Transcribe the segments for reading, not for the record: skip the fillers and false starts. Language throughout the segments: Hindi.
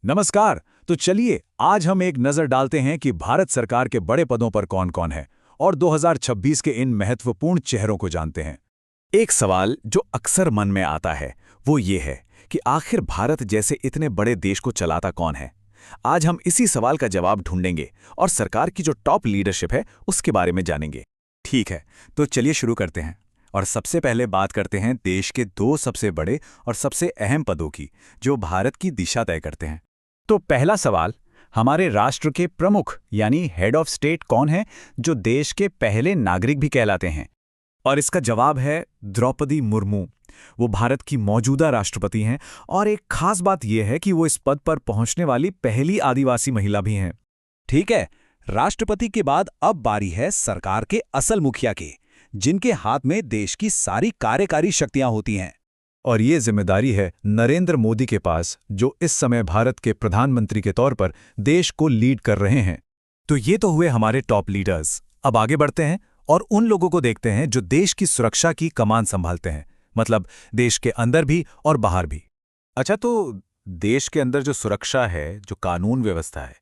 नमस्कार। तो चलिए आज हम एक नजर डालते हैं कि भारत सरकार के बड़े पदों पर कौन कौन है और 2026 के इन महत्वपूर्ण चेहरों को जानते हैं। एक सवाल जो अक्सर मन में आता है वो ये है कि आखिर भारत जैसे इतने बड़े देश को चलाता कौन है। आज हम इसी सवाल का जवाब ढूंढेंगे और सरकार की जो टॉप लीडरशिप है उसके बारे में जानेंगे। ठीक है, तो चलिए शुरू करते हैं और सबसे पहले बात करते हैं देश के दो सबसे बड़े और सबसे अहम पदों की जो भारत की दिशा तय करते हैं। तो पहला सवाल, हमारे राष्ट्र के प्रमुख यानी हेड ऑफ स्टेट कौन है, जो देश के पहले नागरिक भी कहलाते हैं। और इसका जवाब है द्रौपदी मुर्मू। वो भारत की मौजूदा राष्ट्रपति हैं और एक खास बात यह है कि वो इस पद पर पहुंचने वाली पहली आदिवासी महिला भी हैं। ठीक है, राष्ट्रपति के बाद अब बारी है सरकार के असल मुखिया की, जिनके हाथ में देश की सारी कार्यकारी शक्तियां होती हैं। और ये जिम्मेदारी है नरेंद्र मोदी के पास, जो इस समय भारत के प्रधानमंत्री के तौर पर देश को लीड कर रहे हैं। तो ये तो हुए हमारे टॉप लीडर्स। अब आगे बढ़ते हैं और उन लोगों को देखते हैं जो देश की सुरक्षा की कमान संभालते हैं, मतलब देश के अंदर भी और बाहर भी। अच्छा, तो देश के अंदर जो सुरक्षा है, जो कानून व्यवस्था है,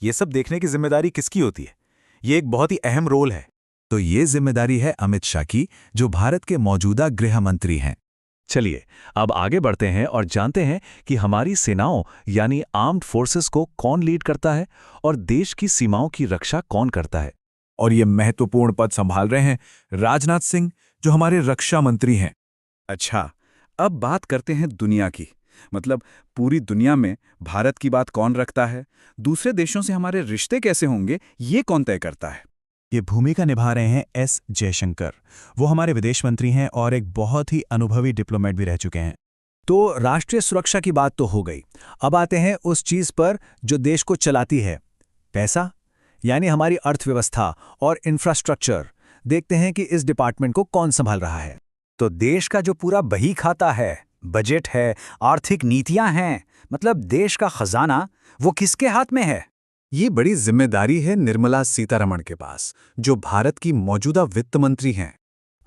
ये सब देखने की जिम्मेदारी किसकी होती है? ये एक बहुत ही अहम रोल है। तो ये जिम्मेदारी है अमित शाह की, जो भारत के मौजूदा गृह मंत्री हैं। चलिए अब आगे बढ़ते हैं और जानते हैं कि हमारी सेनाओं यानी आर्म्ड फोर्सेस को कौन लीड करता है और देश की सीमाओं की रक्षा कौन करता है। और ये महत्वपूर्ण पद संभाल रहे हैं राजनाथ सिंह, जो हमारे रक्षा मंत्री हैं। अच्छा, अब बात करते हैं दुनिया की, मतलब पूरी दुनिया में भारत की बात कौन रखता है, दूसरे देशों से हमारे रिश्ते कैसे होंगे, ये कौन तय करता है। ये भूमिका निभा रहे हैं एस जयशंकर। वो हमारे विदेश मंत्री हैं और एक बहुत ही अनुभवी डिप्लोमेट भी रह चुके हैं। तो राष्ट्रीय सुरक्षा की बात तो हो गई। अब आते हैं उस चीज पर जो देश को चलाती है, पैसा, यानी हमारी अर्थव्यवस्था और इंफ्रास्ट्रक्चर। देखते हैं कि इस डिपार्टमेंट को कौन संभाल रहा है। तो देश का जो पूरा बही खाता है, बजट है, आर्थिक नीतियां हैं, मतलब देश का खजाना, वो किसके हाथ में है? ये बड़ी जिम्मेदारी है निर्मला सीतारमण के पास, जो भारत की मौजूदा वित्त मंत्री हैं।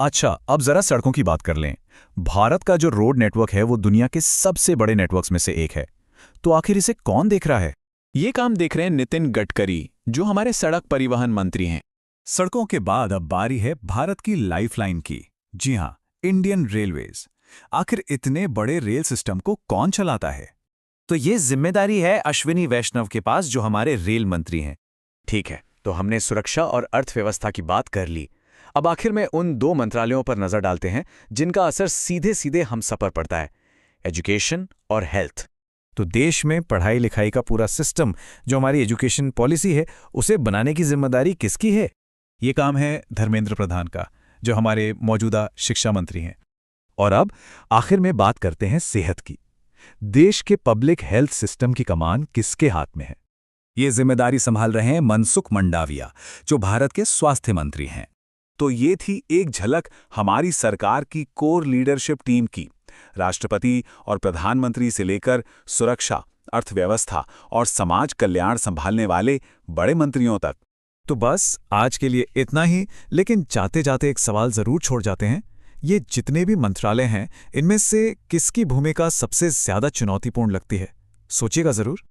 अच्छा, अब जरा सड़कों की बात कर लें। भारत का जो रोड नेटवर्क है वो दुनिया के सबसे बड़े नेटवर्क्स में से एक है। तो आखिर इसे कौन देख रहा है? ये काम देख रहे हैं नितिन गडकरी, जो हमारे सड़क परिवहन मंत्री हैं। सड़कों के बाद अब बारी है भारत की लाइफलाइन की। जी हाँ, इंडियन रेलवेज। आखिर इतने बड़े रेल सिस्टम को कौन चलाता है? तो ये जिम्मेदारी है अश्विनी वैष्णव के पास, जो हमारे रेल मंत्री हैं। ठीक है, तो हमने सुरक्षा और अर्थव्यवस्था की बात कर ली। अब आखिर में उन दो मंत्रालयों पर नजर डालते हैं जिनका असर सीधे सीधे हम सब पर पड़ता है, एजुकेशन और हेल्थ। तो देश में पढ़ाई लिखाई का पूरा सिस्टम, जो हमारी एजुकेशन पॉलिसी है, उसे बनाने की जिम्मेदारी किसकी है? ये काम है धर्मेंद्र प्रधान का, जो हमारे मौजूदा शिक्षा मंत्री हैं। और अब आखिर में बात करते हैं सेहत की। देश के पब्लिक हेल्थ सिस्टम की कमान किसके हाथ में है? ये जिम्मेदारी संभाल रहे हैं मनसुख मंडाविया, जो भारत के स्वास्थ्य मंत्री हैं। तो ये थी एक झलक हमारी सरकार की कोर लीडरशिप टीम की, राष्ट्रपति और प्रधानमंत्री से लेकर सुरक्षा, अर्थव्यवस्था और समाज कल्याण संभालने वाले बड़े मंत्रियों तक। तो बस आज के लिए इतना ही, लेकिन जाते जाते एक सवाल जरूर छोड़ जाते हैं। ये जितने भी मंत्रालय हैं, इनमें से किसकी भूमिका सबसे ज्यादा चुनौतीपूर्ण लगती है? सोचिएगा जरूर।